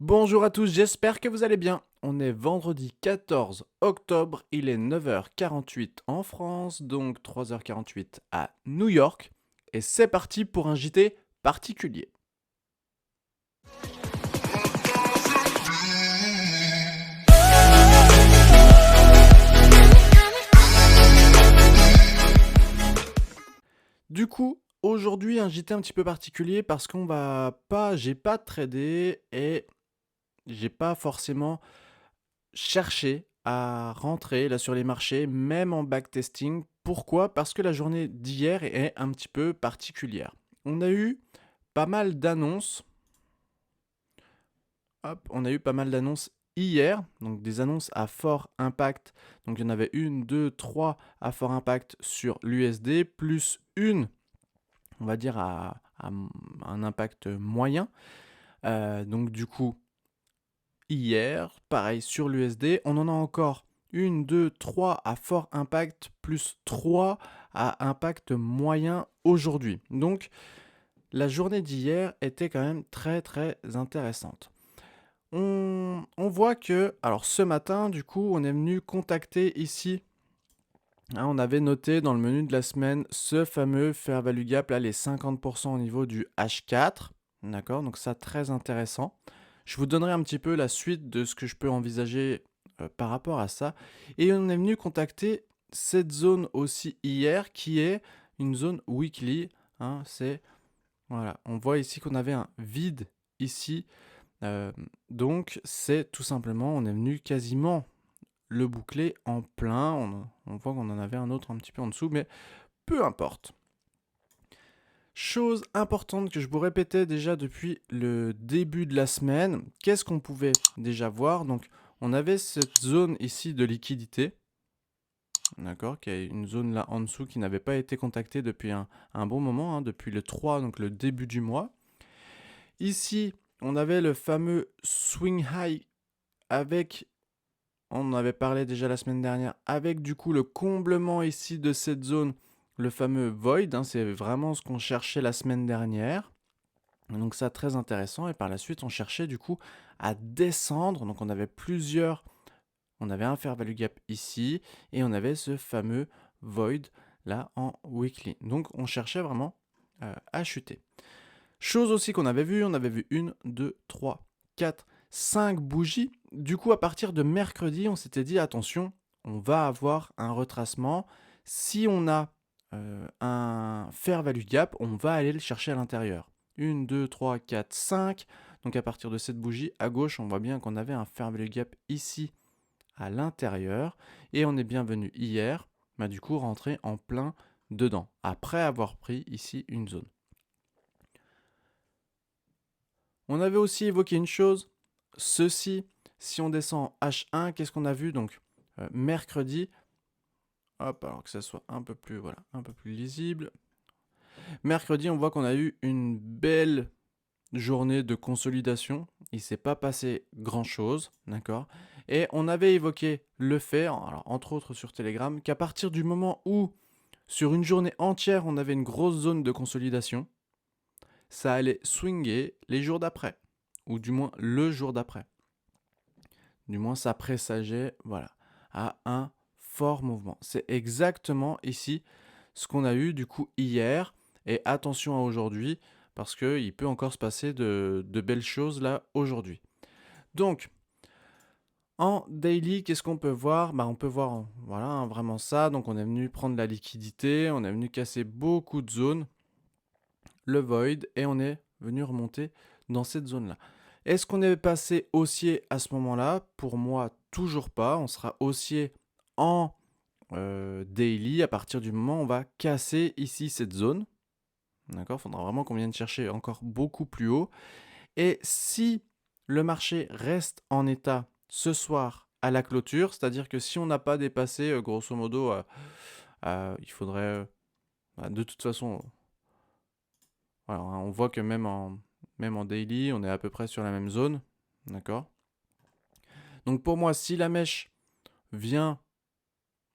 Bonjour à tous, j'espère que vous allez bien. On est vendredi 14 octobre, il est 9h48 en France, donc 3h48 à New York. Et c'est parti pour un JT particulier. Du coup, aujourd'hui un JT un petit peu particulier parce j'ai pas tradé et j'ai pas forcément cherché à rentrer là sur les marchés, même en backtesting. Pourquoi? Parce que la journée d'hier est un petit peu particulière. On a eu pas mal d'annonces. On a eu pas mal d'annonces hier, donc des annonces à fort impact. Donc il y en avait une, deux, trois à fort impact sur l'USD, plus une, on va dire, à un impact moyen. Donc du coup, hier, pareil sur l'USD, on en a encore une, deux, trois à fort impact, plus trois à impact moyen aujourd'hui. Donc la journée d'hier était quand même très très intéressante. On voit que, alors ce matin, du coup, on est venu contacter ici. On avait noté dans le menu de la semaine ce fameux Fair Value Gap, là, les 50% au niveau du H4. D'accord, donc ça, très intéressant. Je vous donnerai un petit peu la suite de ce que je peux envisager par rapport à ça. Et on est venu contacter cette zone aussi hier, qui est une zone weekly. Voilà, on voit ici qu'on avait un vide ici. Donc c'est tout simplement, on est venu quasiment le boucler en plein. On voit qu'on en avait un autre un petit peu en dessous, mais peu importe. Chose importante que je vous répétais déjà depuis le début de la semaine, qu'est-ce qu'on pouvait déjà voir? Donc on avait cette zone ici de liquidité, d'accord, qui est une zone là en dessous qui n'avait pas été contactée depuis un bon moment, depuis le 3, donc le début du mois. Ici, on avait le fameux swing high avec, on en avait parlé déjà la semaine dernière, avec du coup le comblement ici de cette zone, le fameux void, c'est vraiment ce qu'on cherchait la semaine dernière. Donc ça, très intéressant. Et par la suite, on cherchait du coup à descendre. Donc on avait un fair value gap ici et on avait ce fameux void là en weekly. Donc on cherchait vraiment à chuter. Chose aussi qu'on avait vu, on avait vu 1, 2, 3, 4, 5 bougies. Du coup, à partir de mercredi, on s'était dit attention, on va avoir un retracement. Si on a un fair value gap, on va aller le chercher à l'intérieur. 1, 2, 3, 4, 5. Donc à partir de cette bougie, à gauche, on voit bien qu'on avait un fair value gap ici à l'intérieur. Et on est bien venu hier, du coup, rentrer en plein dedans, après avoir pris ici une zone. On avait aussi évoqué une chose, ceci, si on descend H1, qu'est-ce qu'on a vu? Donc mercredi, hop, alors que ça soit un peu plus lisible. Mercredi, on voit qu'on a eu une belle journée de consolidation. Il ne s'est pas passé grand-chose, d'accord? Et on avait évoqué le fait, alors, entre autres sur Telegram, qu'à partir du moment où, sur une journée entière, on avait une grosse zone de consolidation, ça allait swinger les jours d'après, ou du moins le jour d'après. Du moins, ça présageait, à un fort mouvement. C'est exactement ici ce qu'on a eu du coup hier. Et attention à aujourd'hui, parce qu'il peut encore se passer de belles choses là aujourd'hui. Donc, en daily, qu'est-ce qu'on peut voir? On peut voir vraiment ça. Donc, on est venu prendre la liquidité, on est venu casser beaucoup de zones, le void, et on est venu remonter dans cette zone-là. Est-ce qu'on est passé haussier à ce moment-là? Pour moi, toujours pas. On sera haussier en daily à partir du moment où on va casser ici cette zone. D'accord? Il faudra vraiment qu'on vienne chercher encore beaucoup plus haut. Et si le marché reste en état ce soir à la clôture, c'est-à-dire que si on n'a pas dépassé, grosso modo, il faudrait, de toute façon, on voit que même en daily, on est à peu près sur la même zone. D'accord? Donc pour moi, si la mèche vient,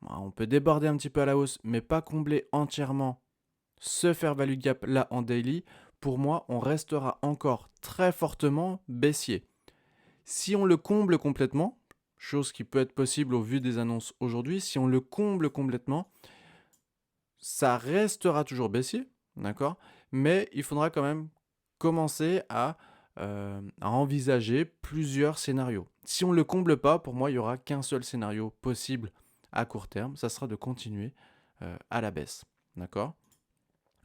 on peut déborder un petit peu à la hausse, mais pas combler entièrement ce fair value gap là en daily, pour moi, on restera encore très fortement baissier. Si on le comble complètement, chose qui peut être possible au vu des annonces aujourd'hui, si on le comble complètement, ça restera toujours baissier, d'accord? Mais il faudra quand même commencer à envisager plusieurs scénarios. Si on ne le comble pas, pour moi, il n'y aura qu'un seul scénario possible à court terme, ça sera de continuer à la baisse, d'accord?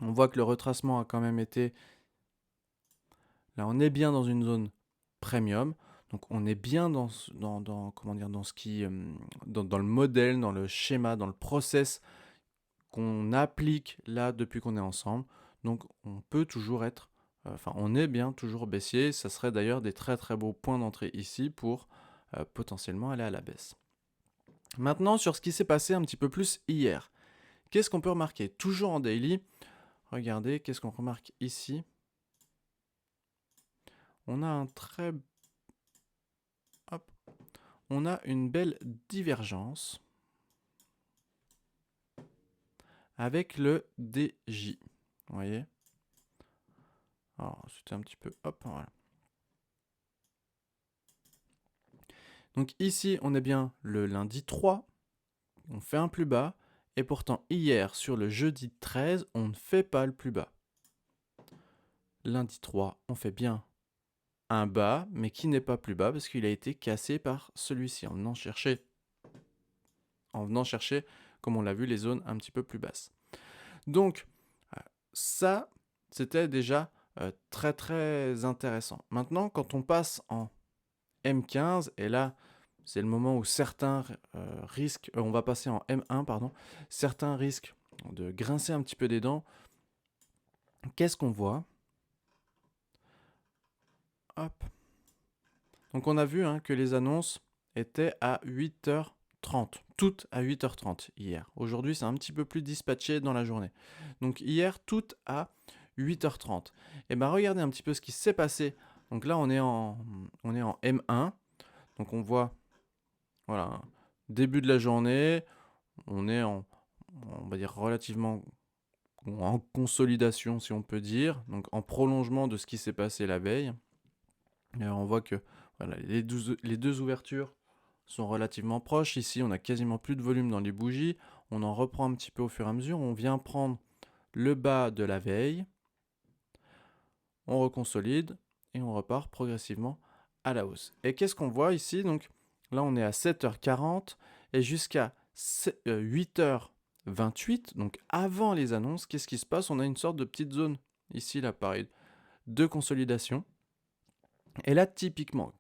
On voit que le retracement a quand même été... Là, on est bien dans une zone premium, donc on est bien comment dire, dans ce qui, dans le modèle, dans le schéma, dans le process qu'on applique là depuis qu'on est ensemble. Donc on peut toujours être, enfin on est bien toujours baissier. Ça serait d'ailleurs des très très beaux points d'entrée ici pour potentiellement aller à la baisse. Maintenant sur ce qui s'est passé un petit peu plus hier. Qu'est-ce qu'on peut remarquer? Toujours en daily, regardez, qu'est-ce qu'on remarque ici? On a un très... Hop. On a une belle divergence avec le DJ. Vous voyez? Alors, c'était un petit peu... Hop, voilà. Donc ici, on est bien le lundi 3. On fait un plus bas. Et pourtant, hier, sur le jeudi 13, on ne fait pas le plus bas. Lundi 3, on fait bien un bas, mais qui n'est pas plus bas parce qu'il a été cassé par celui-ci en venant chercher, comme on l'a vu, les zones un petit peu plus basses. Donc, ça, c'était déjà très très intéressant. Maintenant, quand on passe en M15, et là, c'est le moment où certains risquent, on va passer en M1, pardon, certains risquent de grincer un petit peu des dents. Qu'est-ce qu'on voit? Hop. Donc on a vu que les annonces étaient à 8h30, toutes à 8h30 hier. Aujourd'hui, c'est un petit peu plus dispatché dans la journée. Donc hier, toutes à 8h30. Et bien regardez un petit peu ce qui s'est passé. Donc là, on est en M1. Donc on voit, voilà, début de la journée, on est on va dire relativement en consolidation si on peut dire, donc en prolongement de ce qui s'est passé la veille. Et on voit que voilà, les deux ouvertures sont relativement proches. Ici, on a quasiment plus de volume dans les bougies. On en reprend un petit peu au fur et à mesure. On vient prendre le bas de la veille. On reconsolide et on repart progressivement à la hausse. Et qu'est-ce qu'on voit ici? Donc là, on est à 7h40 et jusqu'à 8h28, donc avant les annonces, qu'est-ce qui se passe? On a une sorte de petite zone ici, là, pareil, de consolidation. Et là, typiquement,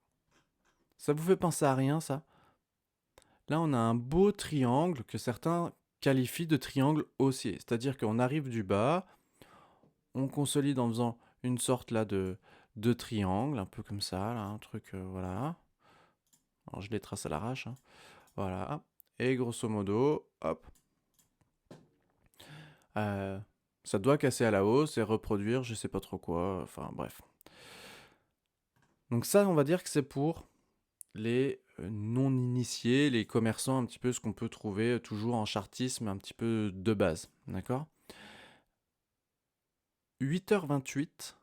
ça vous fait penser à rien, ça? Là, on a un beau triangle que certains qualifient de triangle haussier. C'est-à-dire qu'on arrive du bas, on consolide en faisant une sorte là de triangle, un peu comme ça, là, un truc, voilà. Alors, je les trace à l'arrache, hein. Voilà. Et grosso modo, hop. Ça doit casser à la hausse et reproduire, je sais pas trop quoi, enfin bref. Donc ça, on va dire que c'est pour les non-initiés, les commerçants, un petit peu ce qu'on peut trouver toujours en chartisme, un petit peu de base, d'accord? 8h28,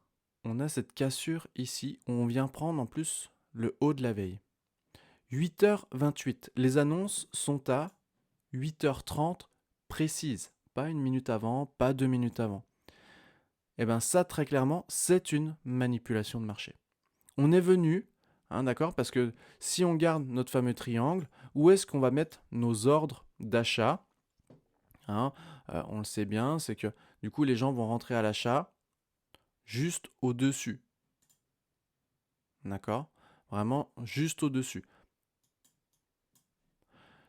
on a cette cassure ici, où on vient prendre en plus le haut de la veille. 8h28, les annonces sont à 8h30 précises, pas une minute avant, pas 2 minutes avant. Et bien ça, très clairement, c'est une manipulation de marché. On est venu, d'accord, parce que si on garde notre fameux triangle, où est-ce qu'on va mettre nos ordres d'achat? On le sait bien, c'est que du coup les gens vont rentrer à l'achat juste au-dessus. D'accord? Vraiment juste au-dessus.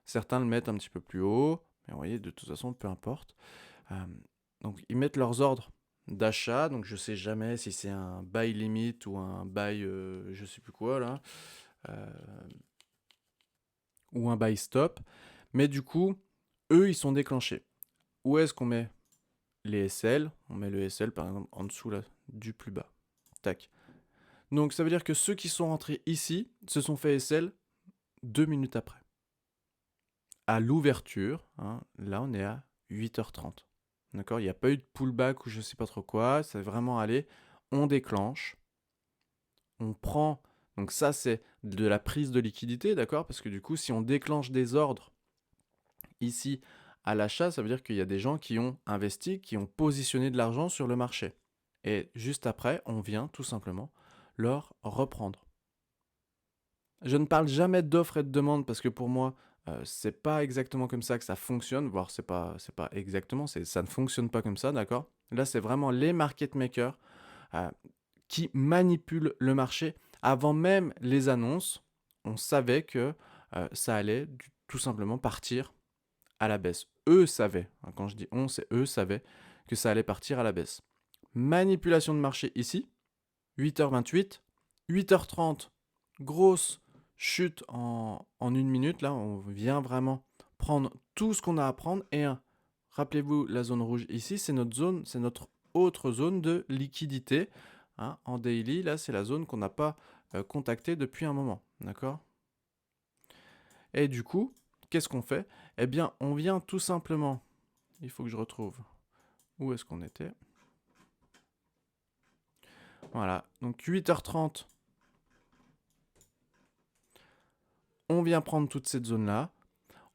Certains le mettent un petit peu plus haut, mais vous voyez, de toute façon, peu importe. Donc ils mettent leurs ordres d'achat, donc je sais jamais si c'est un buy limit ou un buy je sais plus quoi là, ou un buy stop, mais du coup, eux ils sont déclenchés. Où est-ce qu'on met les SL? On met le SL par exemple en dessous là, du plus bas. Tac. Donc ça veut dire que ceux qui sont rentrés ici se sont fait SL 2 minutes après. À l'ouverture, là on est à 8h30. D'accord? Il n'y a pas eu de pullback ou je sais pas trop quoi, c'est vraiment allé, on déclenche, on prend Donc ça, c'est de la prise de liquidité, d'accord? Parce que du coup, si on déclenche des ordres ici à l'achat, ça veut dire qu'il y a des gens qui ont investi, qui ont positionné de l'argent sur le marché. Et juste après, on vient tout simplement leur reprendre. Je ne parle jamais d'offres et de demandes parce que pour moi, c'est pas exactement comme ça que ça fonctionne, voire c'est pas exactement, ça ne fonctionne pas comme ça, d'accord? Là, c'est vraiment les market makers euh, qui manipulent le marché. Avant même les annonces, on savait que ça allait tout simplement partir à la baisse. Eux savaient, hein, quand je dis on, c'est eux savaient que ça allait partir à la baisse. Manipulation de marché ici, 8h28, 8h30, grosse chute en une minute. Là, on vient vraiment prendre tout ce qu'on a à prendre. Et rappelez-vous, la zone rouge ici, c'est notre zone, c'est notre autre zone de liquidité. Hein, en daily, là, c'est la zone qu'on n'a pas contactée depuis un moment. D'accord? Et du coup, qu'est-ce qu'on fait? Eh bien, on vient tout simplement. Il faut que je retrouve où est-ce qu'on était. Voilà, donc 8h30, on vient prendre toute cette zone-là,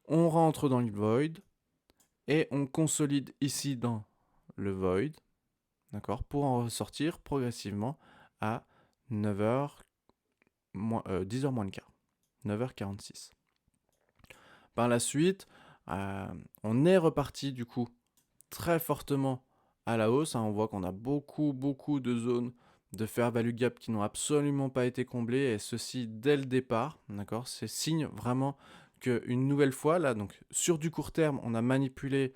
on rentre dans le void et on consolide ici dans le void, d'accord, pour en ressortir progressivement à 9h, 10h moins le quart, 9h46. Par la suite, on est reparti du coup très fortement à la hausse. Hein. On voit qu'on a beaucoup de zones de fair value gap qui n'ont absolument pas été comblées, et ceci dès le départ. D'accord, c'est signe vraiment qu'une nouvelle fois, là, donc sur du court terme, on a manipulé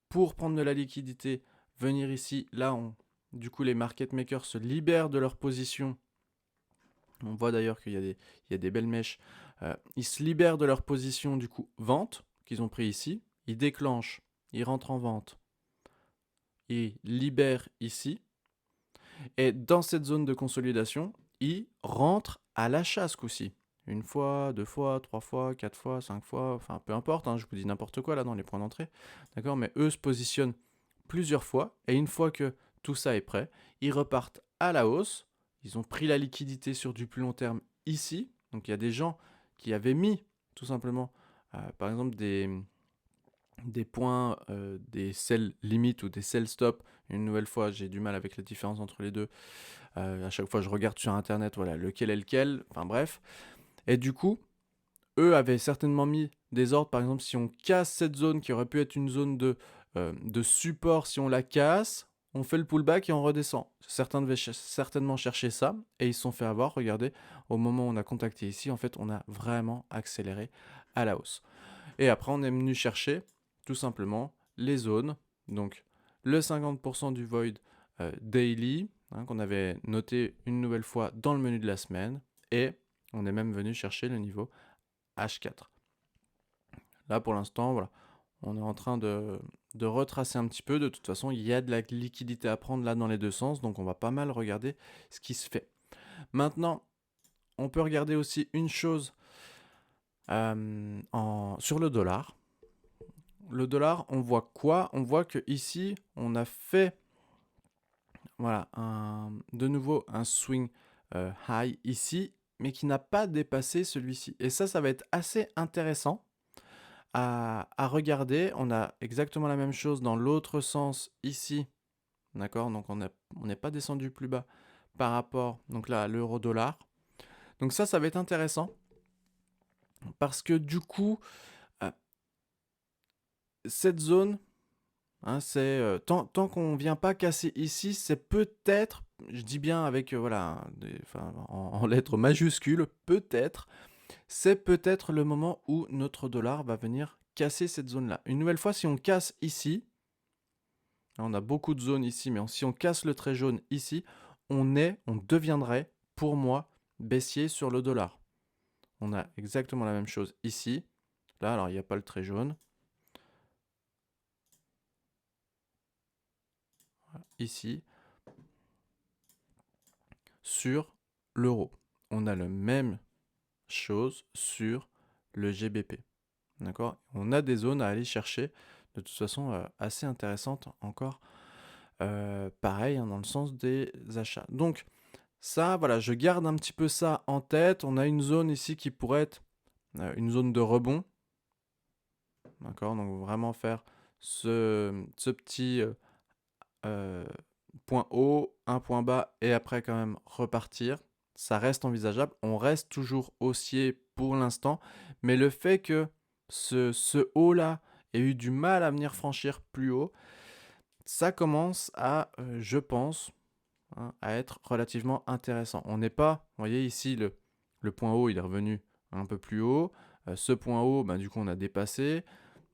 pour prendre de la liquidité, venir ici. Là, du coup, les market makers se libèrent de leur position. On voit d'ailleurs qu'il y a des belles mèches. Ils se libèrent de leur position, du coup, vente, qu'ils ont pris ici. Ils déclenchent, ils rentrent en vente. Ils libèrent ici. Et dans cette zone de consolidation, ils rentrent à l'achat ce coup-ci. Une fois, deux fois, trois fois, quatre fois, cinq fois, enfin peu importe, hein, je vous dis n'importe quoi là dans les points d'entrée. D'accord? Mais eux se positionnent plusieurs fois, et une fois que tout ça est prêt, ils repartent à la hausse. Ils ont pris la liquidité sur du plus long terme ici. Donc il y a des gens qui avaient mis tout simplement, par exemple, des points, des sell limit ou des sell stop. Une nouvelle fois, j'ai du mal avec la différence entre les deux. À chaque fois, je regarde sur Internet, voilà, lequel est lequel. Enfin bref. Et du coup, eux avaient certainement mis des ordres. Par exemple, si on casse cette zone qui aurait pu être une zone de support, si on la casse, on fait le pullback et on redescend. Certains devaient certainement chercher ça et ils se sont fait avoir. Regardez, au moment où on a contacté ici, en fait, on a vraiment accéléré à la hausse. Et après, on est venu chercher tout simplement les zones. Donc, le 50% du void daily, hein, qu'on avait noté une nouvelle fois dans le menu de la semaine. Et on est même venu chercher le niveau H4. Là, pour l'instant, voilà, on est en train de retracer un petit peu. De toute façon, il y a de la liquidité à prendre là dans les deux sens. Donc, on va pas mal regarder ce qui se fait. Maintenant, on peut regarder aussi une chose sur le dollar. Le dollar, on voit quoi? On voit que ici, on a fait voilà, de nouveau un swing high ici, mais qui n'a pas dépassé celui-ci. Et ça va être assez intéressant à regarder. On a exactement la même chose dans l'autre sens ici. D'accord? Donc on n'est pas descendu plus bas par rapport donc là, à l'euro-dollar. Donc ça va être intéressant parce que du coup, cette zone, hein, c'est tant qu'on vient pas casser ici, c'est peut-être, je dis bien avec voilà, en lettres majuscules, peut-être, c'est peut-être le moment où notre dollar va venir casser cette zone-là. Une nouvelle fois, si on casse ici, là, on a beaucoup de zones ici, mais si on casse le trait jaune ici, on deviendrait, pour moi, baissier sur le dollar. On a exactement la même chose ici. Là, alors il n'y a pas le trait jaune. Ici, sur l'euro. On a la même chose sur le GBP. D'accord? On a des zones à aller chercher de toute façon assez intéressantes encore. Pareil, hein, dans le sens des achats. Donc, Ça, voilà, je garde un petit peu ça en tête. On a une zone ici qui pourrait être une zone de rebond. D'accord? Donc vraiment faire ce petit euh, point haut, un point bas et après quand même repartir. Ça reste envisageable. On reste toujours haussier pour l'instant. Mais le fait que ce haut-là ait eu du mal à venir franchir plus haut, ça commence à, je pense, hein, à être relativement intéressant. On n'est pas, vous voyez ici, le point haut, il est revenu un peu plus haut. Ce point haut, ben, du coup, on a dépassé.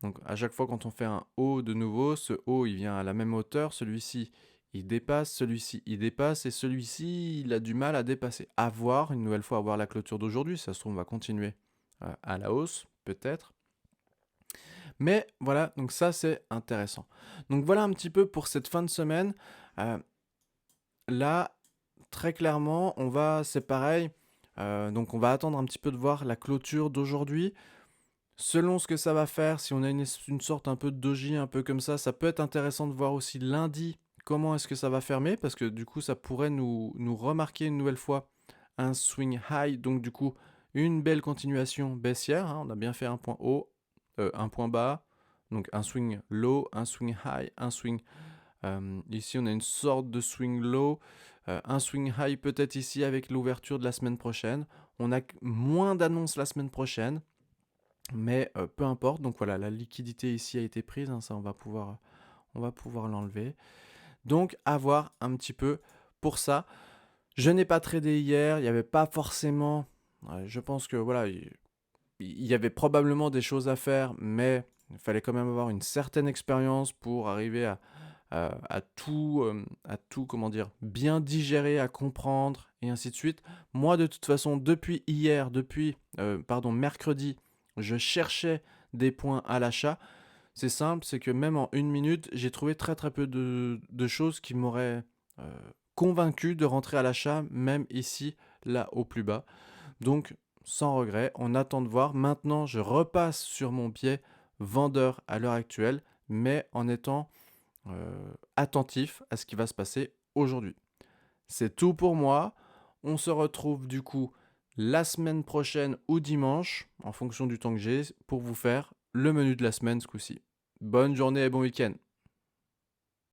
Donc à chaque fois quand on fait un haut de nouveau, ce haut, il vient à la même hauteur. Celui-ci, il dépasse. Celui-ci, il dépasse. Et celui-ci, il a du mal à dépasser. À voir, une nouvelle fois, à voir la clôture d'aujourd'hui. Ça se trouve, on va continuer à la hausse, peut-être. Mais voilà, donc ça, c'est intéressant. Donc voilà un petit peu pour cette fin de semaine. Euh, Là, très clairement, c'est pareil. Donc on va attendre un petit peu de voir la clôture d'aujourd'hui. Selon ce que ça va faire, si on a une sorte un peu de doji, un peu comme ça peut être intéressant de voir aussi lundi comment est-ce que ça va fermer, parce que du coup ça pourrait nous remarquer une nouvelle fois un swing high, donc du coup une belle continuation baissière, hein. On a bien fait un point haut, un point bas, donc un swing low, un swing high, un swing ici, on a une sorte de swing low, un swing high peut-être ici avec l'ouverture de la semaine prochaine. On a moins d'annonces la semaine prochaine, mais peu importe. Donc voilà, la liquidité ici a été prise, hein, ça on va pouvoir l'enlever. Donc à voir un petit peu pour ça. Je n'ai pas tradé hier, il n'y avait pas forcément... je pense que voilà, il y avait probablement des choses à faire, mais il fallait quand même avoir une certaine expérience pour arriver à tout, comment dire, bien digérer, à comprendre, et ainsi de suite. Moi, de toute façon, depuis mercredi, je cherchais des points à l'achat. C'est simple, c'est que même en une minute, j'ai trouvé très très peu de choses qui m'auraient convaincu de rentrer à l'achat, même ici, là, au plus bas. Donc, sans regret, on attend de voir. Maintenant, je repasse sur mon pied vendeur à l'heure actuelle, mais en étant attentif à ce qui va se passer aujourd'hui. C'est tout pour moi. On se retrouve du coup la semaine prochaine ou dimanche, en fonction du temps que j'ai, pour vous faire le menu de la semaine ce coup-ci. Bonne journée et bon week-end.